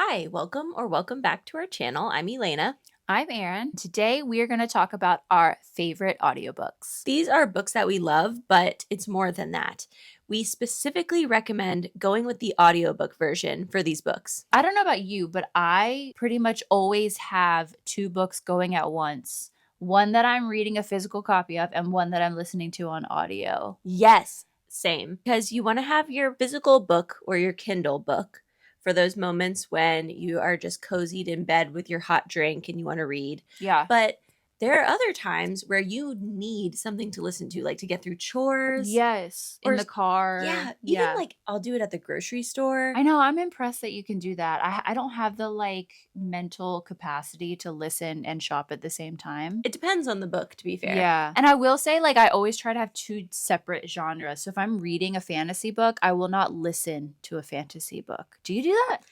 Hi, welcome back to our channel. I'm Elena. I'm Erin. Today we are going to talk about our favorite audiobooks. These are books that we love, but it's more than that. We specifically recommend going with the audiobook version for these books. I don't know about you, but I pretty much always have two books going at once. One that I'm reading a physical copy of and one that I'm listening to on audio. Yes, same. Because you want to have your physical book or your Kindle book for those moments when you are just cozied in bed with your hot drink and you want to read. Yeah. But there are other times where you need something to listen to, like to get through chores. Yes. Or- In the car. Yeah, even like I'll do it at the grocery store. I know. I'm impressed that you can do that. I don't have the mental capacity to listen and shop at the same time. It depends on the book, to be fair. Yeah. And I will say, I always try to have two separate genres. So if I'm reading a fantasy book, I will not listen to a fantasy book. Do you do that?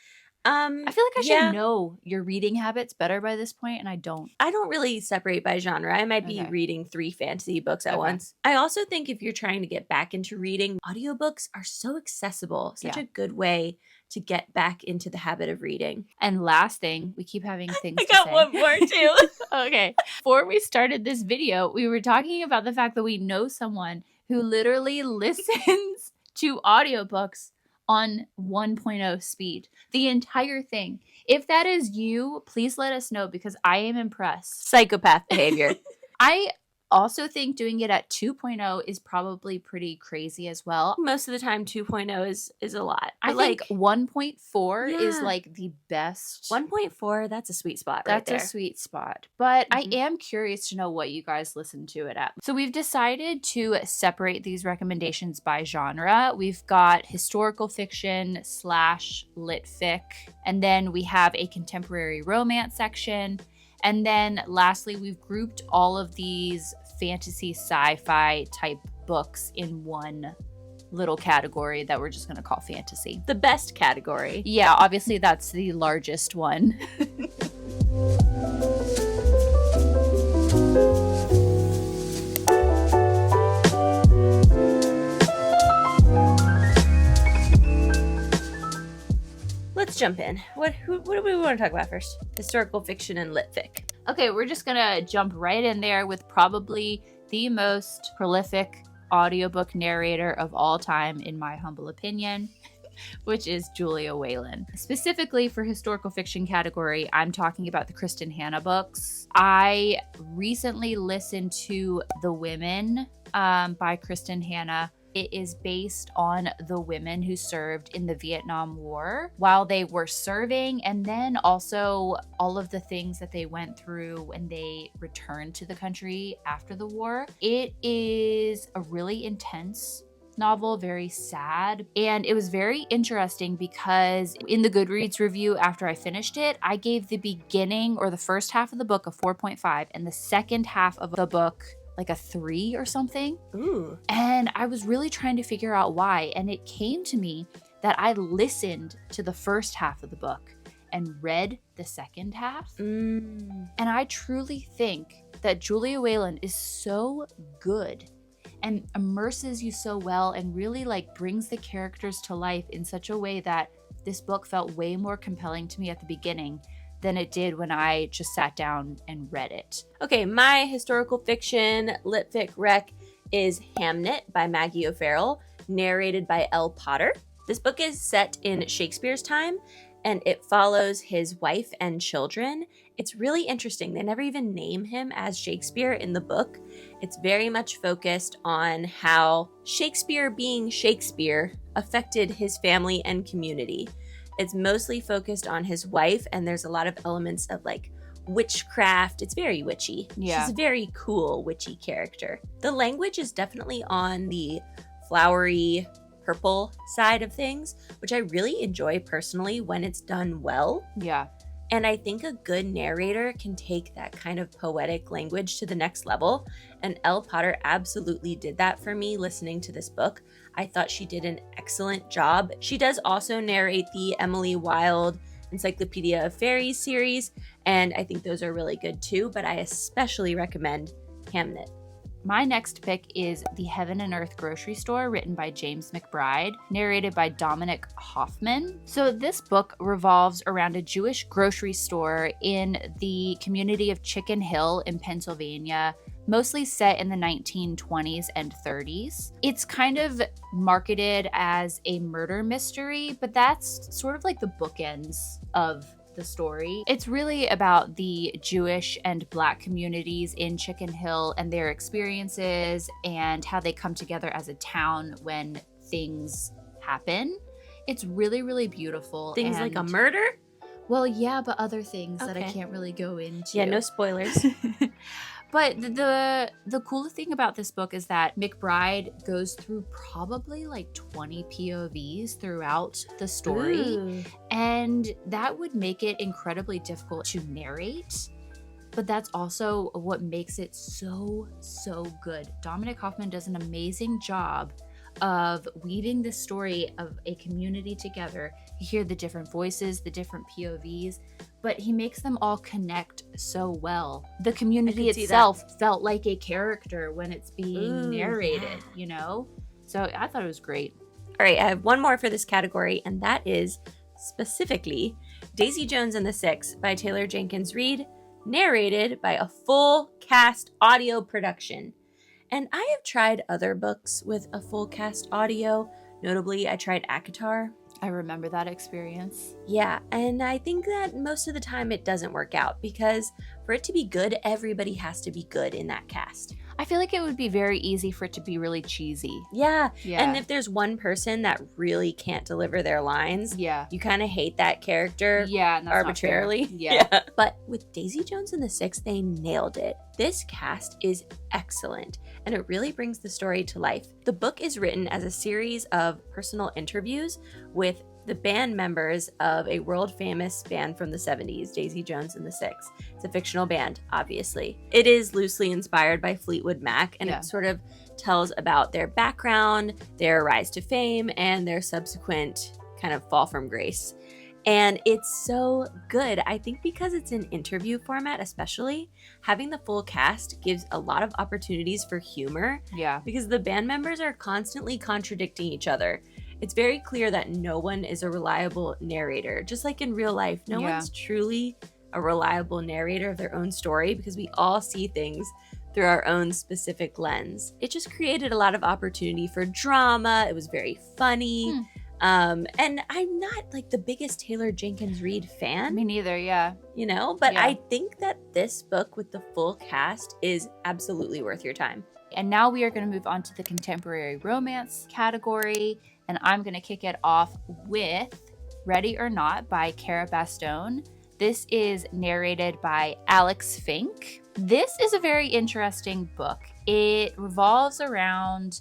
I feel like I should know your reading habits better by this point, and I don't. I don't really separate by genre. I might be reading 3 fantasy books at once. I also think if you're trying to get back into reading, audiobooks are so accessible. Such a good way to get back into the habit of reading. And last thing, we keep having things to say. I got one more too. Okay. Before we started this video, we were talking about the fact that we know someone who literally listens to audiobooks on 1.0 speed. The entire thing. If that is you, please let us know because I am impressed. Psychopath behavior. I also think doing it at 2.0 is probably pretty crazy as well. Most of the time 2.0 is a lot. I think 1.4 is the best. 1.4, that's a sweet spot right there. That's a sweet spot. But I am curious to know what you guys listen to it at. So we've decided to separate these recommendations by genre. We've got historical fiction / lit fic, and then we have a contemporary romance section. And then lastly, we've grouped all of these fantasy sci-fi type books in one little category that we're just going to call fantasy. The best category. Yeah, obviously that's the largest one. Let's jump in. What do we want to talk about first? Historical fiction and lit fic. Okay, we're just gonna jump right in there with probably the most prolific audiobook narrator of all time, in my humble opinion, which is Julia Whelan. Specifically for historical fiction category, I'm talking about the Kristen Hanna books. I recently listened to The Women by Kristen Hanna. It is based on the women who served in the Vietnam War while they were serving, and then also all of the things that they went through when they returned to the country after the war. It is a really intense novel, very sad, and it was very interesting because in the Goodreads review after I finished it, I gave the beginning or the first half of the book a 4.5 and the second half of the book a 3 or something. Ooh. And I was really trying to figure out why. And it came to me that I listened to the first half of the book and read the second half. And I truly think that Julia Whelan is so good and immerses you so well and really brings the characters to life in such a way that this book felt way more compelling to me at the beginning than it did when I just sat down and read it. Okay, my historical fiction lit fic rec is Hamnet by Maggie O'Farrell, narrated by Elle Potter. This book is set in Shakespeare's time, and it follows his wife and children. It's really interesting. They never even name him as Shakespeare in the book. It's very much focused on how Shakespeare being Shakespeare affected his family and community. It's mostly focused on his wife, and there's a lot of elements of witchcraft. It's very witchy. Yeah. She's a very cool witchy character. The language is definitely on the flowery purple side of things, which I really enjoy personally when it's done well. Yeah. And I think a good narrator can take that kind of poetic language to the next level. And Elle Potter absolutely did that for me listening to this book. I thought she did an excellent job. She does also narrate the Emily Wilde Encyclopedia of Fairies series, and I think those are really good too, but I especially recommend Hamnet. My next pick is The Heaven and Earth Grocery Store, written by James McBride, narrated by Dominic Hoffman. So this book revolves around a Jewish grocery store in the community of Chicken Hill in Pennsylvania, mostly set in the 1920s and 30s. It's kind of marketed as a murder mystery, but that's sort of like the bookends of the story. It's really about the Jewish and Black communities in Chicken Hill and their experiences and how they come together as a town when things happen. It's really, really beautiful. Things like a murder? Well, yeah, but other things that I Okay. can't really go into. Yeah, no spoilers. But the cool thing about this book is that McBride goes through probably like 20 POVs throughout the story. Ooh. And that would make it incredibly difficult to narrate. But that's also what makes it so, so good. Dominic Hoffman does an amazing job of weaving the story of a community together. You hear the different voices, the different POVs, but he makes them all connect so well. The community itself felt like a character when it's being narrated, you know? So I thought it was great. All right, I have one more for this category, and that is specifically Daisy Jones and the Six by Taylor Jenkins Reid, narrated by a full cast audio production. And I have tried other books with a full cast audio. Notably, I tried ACOTAR. I remember that experience. Yeah, and I think that most of the time it doesn't work out because for it to be good, everybody has to be good in that cast. I feel like it would be very easy for it to be really cheesy. Yeah. Yeah. And if there's one person that really can't deliver their lines, Yeah. you kind of hate that character Yeah, and that's arbitrarily. Not fair. Yeah. But with Daisy Jones and the Six, they nailed it. This cast is excellent, and it really brings the story to life. The book is written as a series of personal interviews with the band members of a world-famous band from the 70s, Daisy Jones and the Six. It's a fictional band, obviously. It is loosely inspired by Fleetwood Mac, and it sort of tells about their background, their rise to fame, and their subsequent kind of fall from grace. And it's so good. I think because it's an interview format, especially, having the full cast gives a lot of opportunities for humor. Yeah. Because the band members are constantly contradicting each other. It's very clear that no one is a reliable narrator. Just like in real life, no one's truly a reliable narrator of their own story because we all see things through our own specific lens. It just created a lot of opportunity for drama. It was very funny. And I'm not like the biggest Taylor Jenkins Reid fan. Me neither, yeah. You know, but I think that this book with the full cast is absolutely worth your time. And now we are going to move on to the contemporary romance category. And I'm going to kick it off with Ready or Not by Cara Bastone. This is narrated by Alex Fink. This is a very interesting book. It revolves around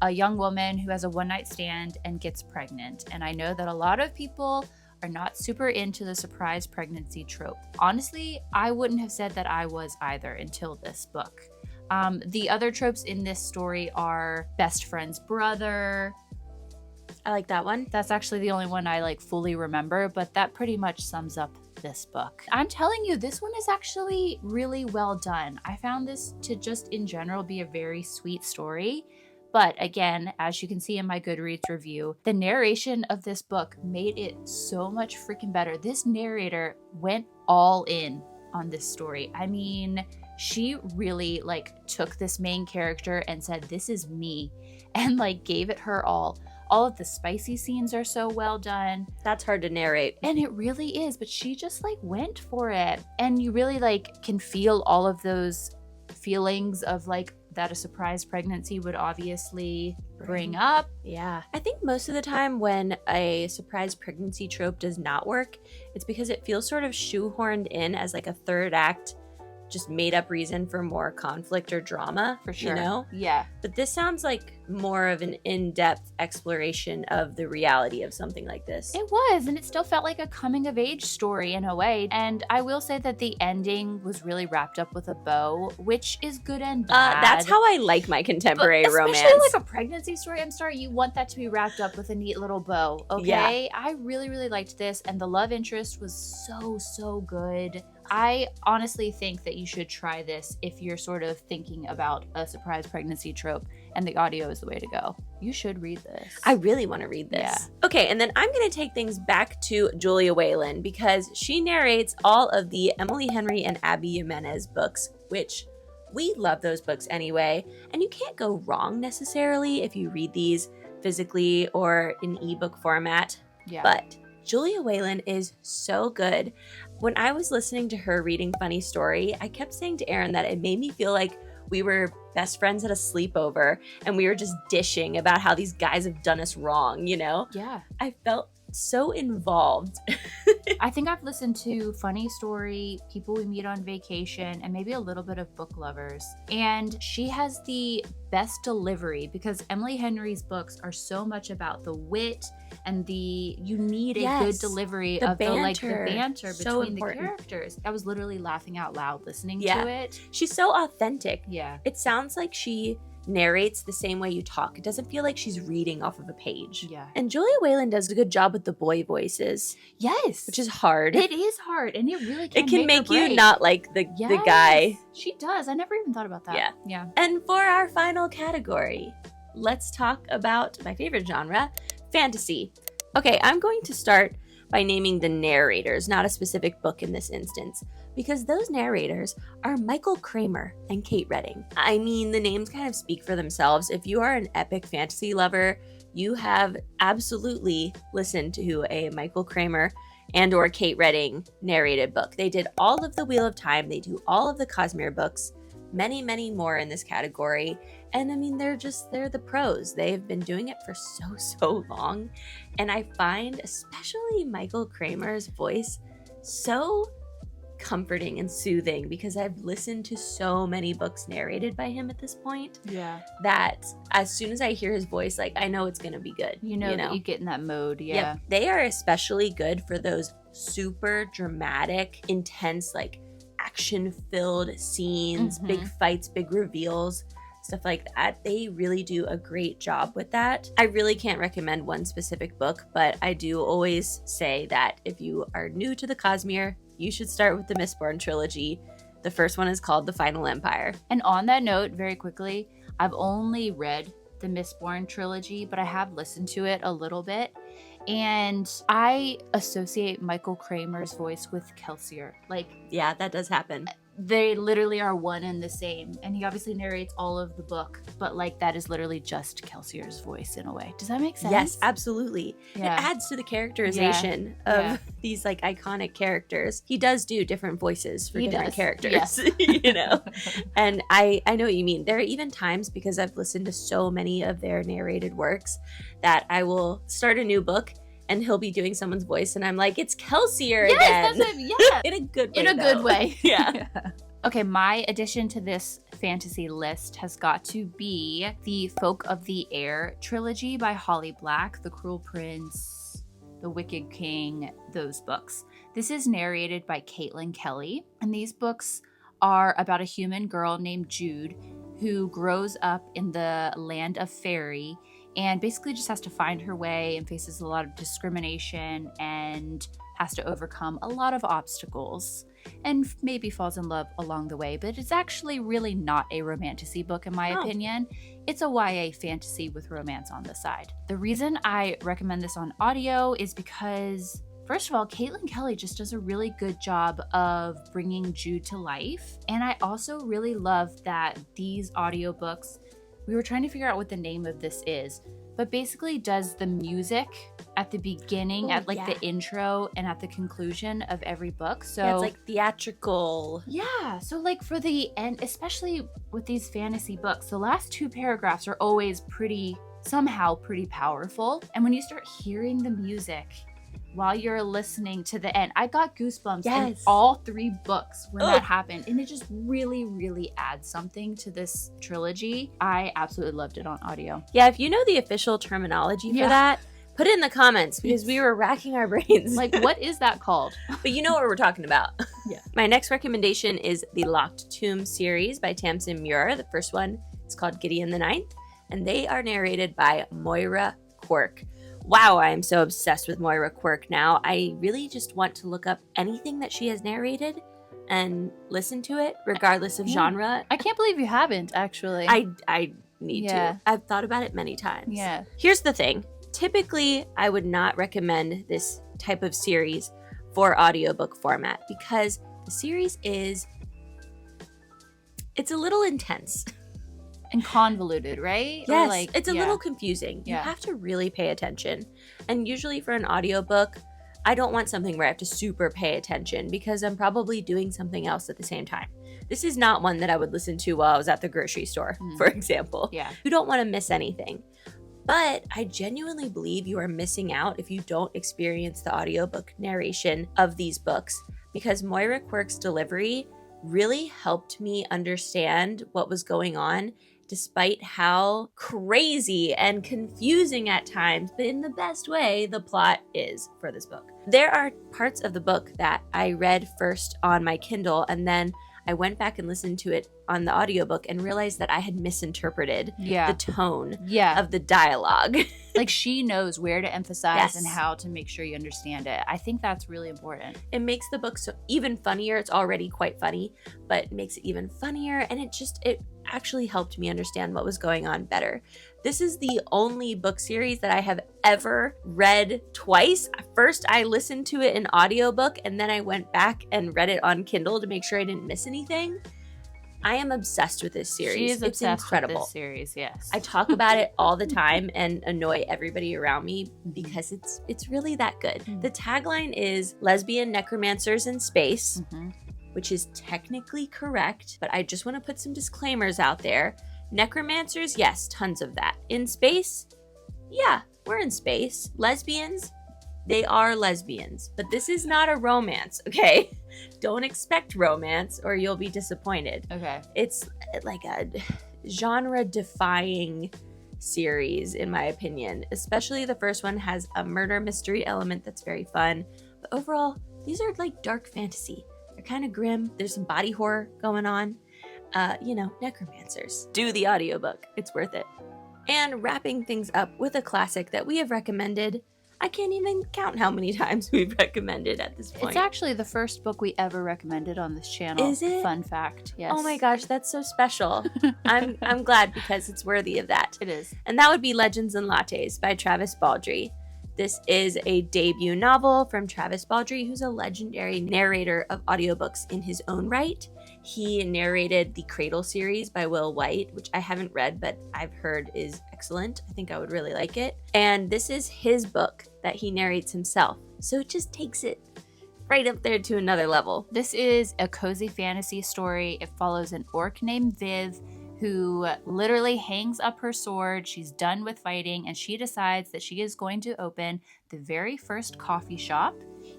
a young woman who has a one-night stand and gets pregnant. And I know that a lot of people are not super into the surprise pregnancy trope. Honestly, I wouldn't have said that I was either until this book. The other tropes in this story are best friend's brother. I like that one. That's actually the only one I like fully remember, but that pretty much sums up this book. I'm telling you, this one is actually really well done. I found this to just in general be a very sweet story. But again, as you can see in my Goodreads review, the narration of this book made it so much freaking better. This narrator went all in on this story. I mean, she really like took this main character and said, "This is me," and like gave it her all. All of the spicy scenes are so well done. That's hard to narrate. And it really is, but she just like went for it. And you really like can feel all of those feelings of like that a surprise pregnancy would obviously bring up. Yeah. I think most of the time when a surprise pregnancy trope does not work, it's because it feels sort of shoehorned in as like a third act, just made up reason for more conflict or drama. For sure. You know? Yeah. But this sounds like more of an in-depth exploration of the reality of something like this. It was, and it still felt like a coming-of-age story in a way. And I will say that the ending was really wrapped up with a bow, which is good and bad. That's how I like my contemporary romance. Especially like a pregnancy story, I'm sorry, you want that to be wrapped up with a neat little bow, okay? Yeah. I really, really liked this, and the love interest was so, so good. I honestly think that you should try this if you're sort of thinking about a surprise pregnancy trope and the audio is the way to go. You should read this. I really want to read this. Yeah. Okay, and then I'm going to take things back to Julia Whalen because she narrates all of the Emily Henry and Abby Jimenez books, which we love those books anyway. And you can't go wrong necessarily if you read these physically or in ebook format. Yeah. But Julia Whalen is so good. When I was listening to her reading Funny Story, I kept saying to Erin that it made me feel like we were best friends at a sleepover and we were just dishing about how these guys have done us wrong, you know? Yeah. I felt so involved. I think I've listened to Funny Story, People We Meet on Vacation, and maybe a little bit of Book Lovers. And she has the best delivery because Emily Henry's books are so much about the wit and you need a good delivery of the banter So between important. the characters. I was literally laughing out loud listening Yeah. to it. She's so authentic. Yeah. It sounds like she narrates the same way you talk. It doesn't feel like she's reading off of a page. Yeah. And Julia Whalen does a good job with the boy voices, Yes. which is hard. It is hard, and it really can It can make or you break. not like the guy. She does. I never even thought about that. Yeah. Yeah. And for our final category, let's talk about my favorite genre, fantasy. Okay, I'm going to start by naming the narrators, not a specific book in this instance, because those narrators are Michael Kramer and Kate Redding. I mean, the names kind of speak for themselves. If you are an epic fantasy lover, you have absolutely listened to a Michael Kramer and or Kate Redding narrated book. They did all of the Wheel of Time. They do all of the Cosmere books, many, many more in this category. And I mean, they're the pros. They've been doing it for so long. And I find especially Michael Kramer's voice so comforting and soothing because I've listened to so many books narrated by him at this point Yeah. that as soon as I hear his voice, like I know it's going to be good. You know that you get in that mode. Yeah. Yep. They are especially good for those super dramatic, intense, like action-filled scenes, big fights, big reveals, stuff like that. They really do a great job with that. I really can't recommend one specific book, but I do always say that if you are new to the Cosmere, you should start with the Mistborn trilogy. The first one is called The Final Empire. And on that note, very quickly, I've only read the Mistborn trilogy, but I have listened to it a little bit. And I associate Michael Kramer's voice with Kelsier. Like, Yeah, that does happen. they literally are one and the same. And he obviously narrates all of the book, but like that is literally just Kelsier's voice in a way. Does that make sense? Yes, absolutely. Yeah. It adds to the characterization of these like iconic characters. He does do different voices for different characters, Yes. you know? And I know what you mean. There are even times, because I've listened to so many of their narrated works, that I will start a new book and he'll be doing someone's voice and I'm like, it's Kelsier again. Yes, that's it. Yeah. In a good way. In a good way. Yeah. Okay, my addition to this fantasy list has got to be the Folk of the Air trilogy by Holly Black, The Cruel Prince, The Wicked King, those books. This is narrated by Caitlin Kelly, and these books are about a human girl named Jude who grows up in the land of fairy and basically just has to find her way and faces a lot of discrimination and has to overcome a lot of obstacles and maybe falls in love along the way. But it's actually really not a romantasy book in my opinion. It's a YA fantasy with romance on the side. The reason I recommend this on audio is because, first of all, Caitlin Kelly just does a really good job of bringing Jude to life. And I also really love that these audiobooks, we were trying to figure out what the name of this is, but basically does the music at the beginning, the intro and at the conclusion of every book. So yeah, it's like theatrical. Yeah. So like for the end, especially with these fantasy books, the last two paragraphs are always somehow pretty powerful. And when you start hearing the music while you're listening to the end, I got goosebumps in all three books when that happened. And it just really, really adds something to this trilogy. I absolutely loved it on audio. Yeah, if you know the official terminology for that, put it in the comments because we were racking our brains. Like, what is that called? But you know what we're talking about. Yeah. My next recommendation is the Locked Tomb series by Tamsin Muir. The first one is called Gideon the Ninth, and they are narrated by Moira Quirk. Wow, I am so obsessed with Moira Quirk now. I really just want to look up anything that she has narrated and listen to it regardless of genre. I can't believe you haven't, actually. I need to. I've thought about it many times. Yeah. Here's the thing. Typically, I would not recommend this type of series for audiobook format because the series it's a little intense. And convoluted, right? Yes, it's a little confusing. You Yeah. have to really pay attention. And usually for an audiobook, I don't want something where I have to super pay attention because I'm probably doing something else at the same time. This is not one that I would listen to while I was at the grocery store, for example. Yeah. You don't want to miss anything. But I genuinely believe you are missing out if you don't experience the audiobook narration of these books because Moira Quirk's delivery really helped me understand what was going on despite how crazy and confusing at times, but in the best way, the plot is for this book. There are parts of the book that I read first on my Kindle and then I went back and listened to it on the audiobook and realized that I had misinterpreted the tone of the dialogue. Like she knows where to emphasize and how to make sure you understand it. I think that's really important. It makes the book so even funnier. It's already quite funny, but it makes it even funnier. And it actually helped me understand what was going on better. This is the only book series that I have ever read twice. First, I listened to it in audiobook, and then I went back and read it on Kindle to make sure I didn't miss anything. I am obsessed with this series. She is obsessed incredible. with this series, yes. I talk about it all the time and annoy everybody around me because it's really that good. The tagline is lesbian necromancers in space, which is technically correct, but I just want to put some disclaimers out there. Necromancers, yes, tons of that. In space, yeah, we're in space. Lesbians, they are lesbians, but this is not a romance, okay? Don't expect romance or you'll be disappointed. Okay. It's like a genre-defying series, in my opinion. Especially the first one has a murder mystery element that's very fun. But overall, these are like dark fantasy. They're kind of grim. There's some body horror going on. Necromancers. Do the audiobook. It's worth it. And wrapping things up with a classic that we have recommended. I can't even count how many times we've recommended at this point. It's actually the first book we ever recommended on this channel. Is it? Fun fact, yes. Oh my gosh, that's so special. I'm glad because it's worthy of that. It is. And that would be Legends and Lattes by Travis Baldree. This is a debut novel from Travis Baldree, who's a legendary narrator of audiobooks in his own right. He narrated the Cradle series by Will White, which I haven't read, but I've heard is excellent. I think I would really like it. And this is his book that he narrates himself. So it just takes it right up there to another level. This is a cozy fantasy story. It follows an orc named Viv who literally hangs up her sword. She's done with fighting and she decides that she is going to open the very first coffee shop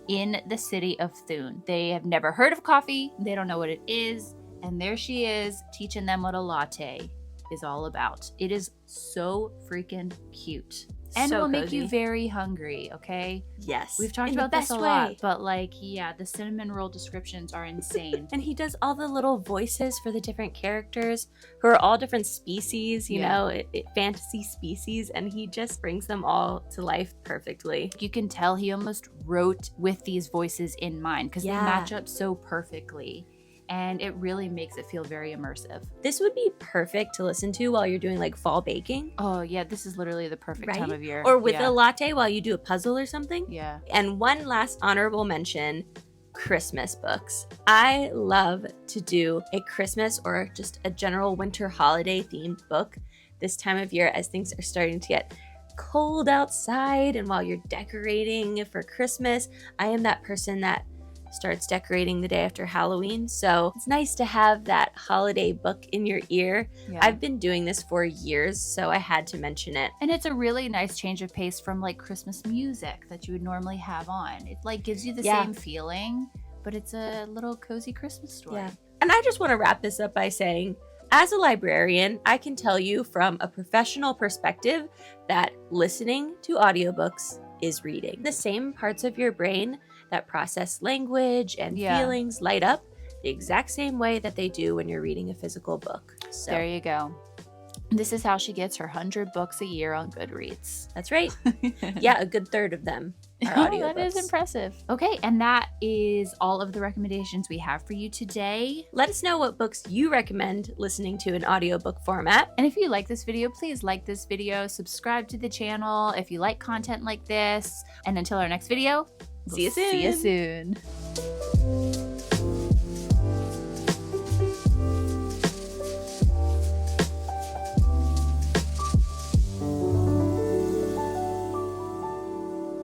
in the city of Thune. They have never heard of coffee. They don't know what it is. And there she is teaching them what a latte is all about. It is so freaking cute. And So will make cozy. you very hungry, okay? Yes. We've talked in the about this best a way. lot, but the cinnamon roll descriptions are insane. And he does all the little voices for the different characters who are all different species, you know, fantasy species, and he just brings them all to life perfectly. You can tell he almost wrote with these voices in mind because they Yeah. match up so perfectly. And it really makes it feel very immersive. This would be perfect to listen to while you're doing like fall baking. Oh, yeah, this is literally the perfect time of year. Or with a latte while you do a puzzle or something. Yeah. And one last honorable mention, Christmas books. I love to do a Christmas or just a general winter holiday themed book this time of year as things are starting to get cold outside and while you're decorating for Christmas. I am that person that starts decorating the day after Halloween. So it's nice to have that holiday book in your ear. Yeah. I've been doing this for years, so I had to mention it. And it's a really nice change of pace from like Christmas music that you would normally have on. It like gives you the same feeling, but it's a little cozy Christmas story. Yeah. And I just want to wrap this up by saying, as a librarian, I can tell you from a professional perspective that listening to audiobooks is reading. The same parts of your brain that process language and feelings light up the exact same way that they do when you're reading a physical book. So there you go. This is how she gets her 100 books a year on Goodreads. That's right. Yeah, a good third of them. our Oh, audiobooks. that is impressive. Okay, and that is all of the recommendations we have for you today. Let us know what books you recommend listening to in audiobook format. And if you like this video, please like this video, subscribe to the channel if you like content like this. And until our next video, See you soon. See you soon.